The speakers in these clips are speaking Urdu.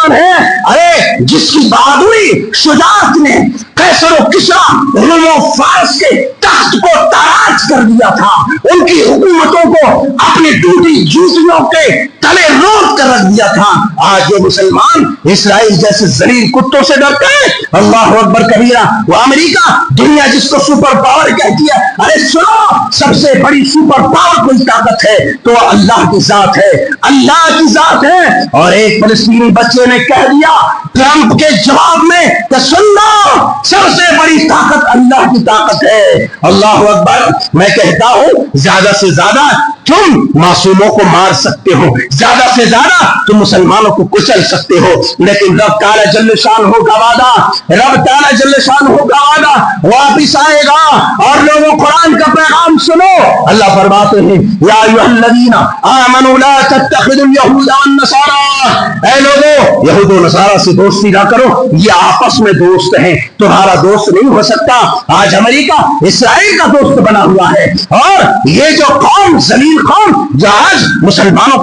مسلمان ہے، ارے جس کی بہادری شجاعت نے قیصر و کسریٰ روم و فارس کے تخت کو تاراج کر دیا تھا، ان کی حکومتوں کو اپنی ٹوٹی جوتیوں کے تلے روت کر رکھ دیا تھا، آج یہ مسلمان اسرائیل جیسے ذلیل کتوں سے ڈرتے ہیں۔ اللہ اکبر کبیرہ۔ وہ امریکہ دنیا جس کو سپر پاور کہتی ہے، ارے سنو، سب سے بڑی سپر پاور کوئی طاقت ہے تو اللہ کی ذات ہے، اللہ کی ذات ہے۔ اور ایک فلسطینی بچے نے کہہ دیا ٹرمپ کے جواب میں کہ سن لو، سب سے بڑی طاقت اللہ کی طاقت ہے۔ اللہ اکبر۔ میں کہتا ہوں زیادہ سے زیادہ تم معصوموں کو مار سکتے ہو، زیادہ سے زیادہ تم مسلمانوں کو کچل سکتے ہو، لیکن رب تعالی جل شانہ کا وعدہ، رب تعالی جل شانہ کا وعدہ واپس آئے گا۔ اور لوگوں قرآن کا پیغام سنو، اللہ فرماتے ہیں یا ایھا الذین آمنوا لا تتخذوا اليہود والنصارى، اے لوگوں یہود و نصارہ سے دوستی نہ کرو، یہ آپس میں دوست ہیں، تمہارا دوست نہیں ہو سکتا۔ آج امریکہ اسرائیل کا دوست بنا ہوا ہے، اور یہ جو قوم ذلیل قوم جو آج مسلمانوں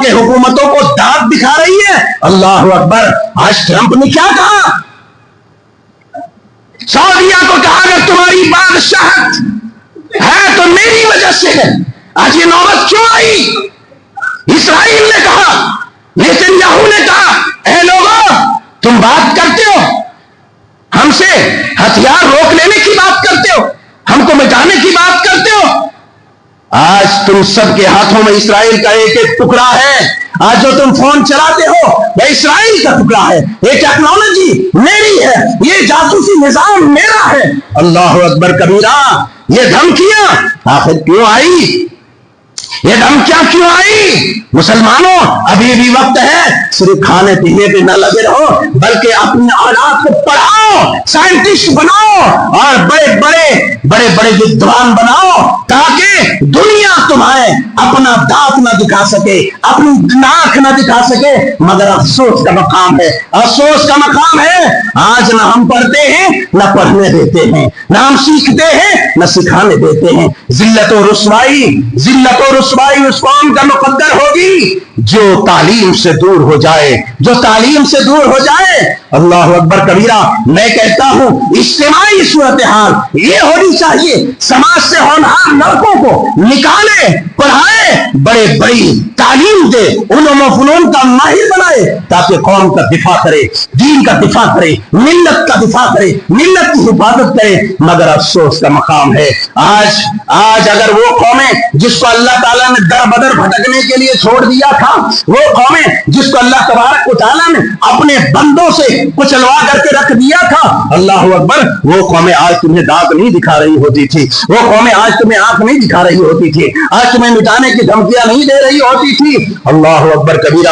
کے حکومتوں کو داد دکھا رہی ہے، اللہ اکبر۔ آج ٹرمپ نے کیا کہا؟ سعودیہ کو کہا اگر تمہاری بادشاہت ہے تو میری وجہ سے ہے۔ آج یہ نوبت کیوں آئی؟ اسرائیل نے کہا، نیتن یاہو نے کہا، اے لوگوں تم بات کرتے ہو ہم سے، ہتھیار روک لینے کی بات کرتے ہو، ہم کو مٹانے کی بات کرتے ہو۔ آج تم سب کے ہاتھوں میں اسرائیل کا ایک ایک ٹکڑا ہے۔ آج جو تم فون چلاتے ہو وہ اسرائیل کا ٹکڑا ہے، یہ ٹیکنالوجی میری ہے، یہ جاسوسی نظام میرا ہے۔ اللہ اکبر کبیرہ۔ یہ دھمکیاں آخر کیوں آئی؟ یہ دھمکیاں کیوں آئی؟ مسلمانوں ابھی بھی وقت ہے، صرف کھانے پینے پہ نہ لگے رہو، بلکہ اپنے اولاد کو پڑھاؤ، سائنٹسٹ بناؤ، اور بڑے بڑے ودوان بناؤ، تاکہ دنیا تمہیں اپنا دانت نہ دکھا سکے، اپنی ناک نہ دکھا سکے۔ مگر افسوس کا مقام ہے، افسوس کا مقام ہے، آج نہ ہم پڑھتے ہیں نہ پڑھنے دیتے ہیں، نہ ہم سیکھتے ہیں نہ سکھانے دیتے ہیں۔ ذلت و رسوائی اس قوم کا مقدر ہوگی جو تعلیم سے دور ہو جائے، جو تعلیم سے دور ہو جائے۔ اللہ اکبر کبیرہ۔ میں کہتا ہوں اجتماعی صورتحال یہ ہونی چاہیے، سماج سے ہونہار لڑکوں کو نکالے، پڑھائے، بڑی تعلیم دے، علوم و فنون کا ماہر بنائے، تاکہ قوم کا دفاع کرے، دین کا دفاع کرے، ملت کا دفاع کرے، ملت کی حفاظت کرے۔ مگر افسوس کا مقام ہے آج اگر وہ قومیں جس کو اللہ تعالیٰ نے در بدر بھٹکنے کے لیے چھوڑ دیا تھا، وہ قومیں جس کو اللہ تبارک و تعالیٰ نے اپنے بندوں سے کچلوا کر کے رکھ دیا تھا، اللہ اکبر، وہ قومیں آج تمہیں دانت نہیں دکھا رہی ہوتی تھی، وہ قومیں آج تمہیں آنکھ نہیں دکھا رہی ہوتی تھی، آج تمہیں مٹانے کی دھمکیاں نہیں دے رہی ہوتی تھی۔ اللہ اکبر کبیرہ۔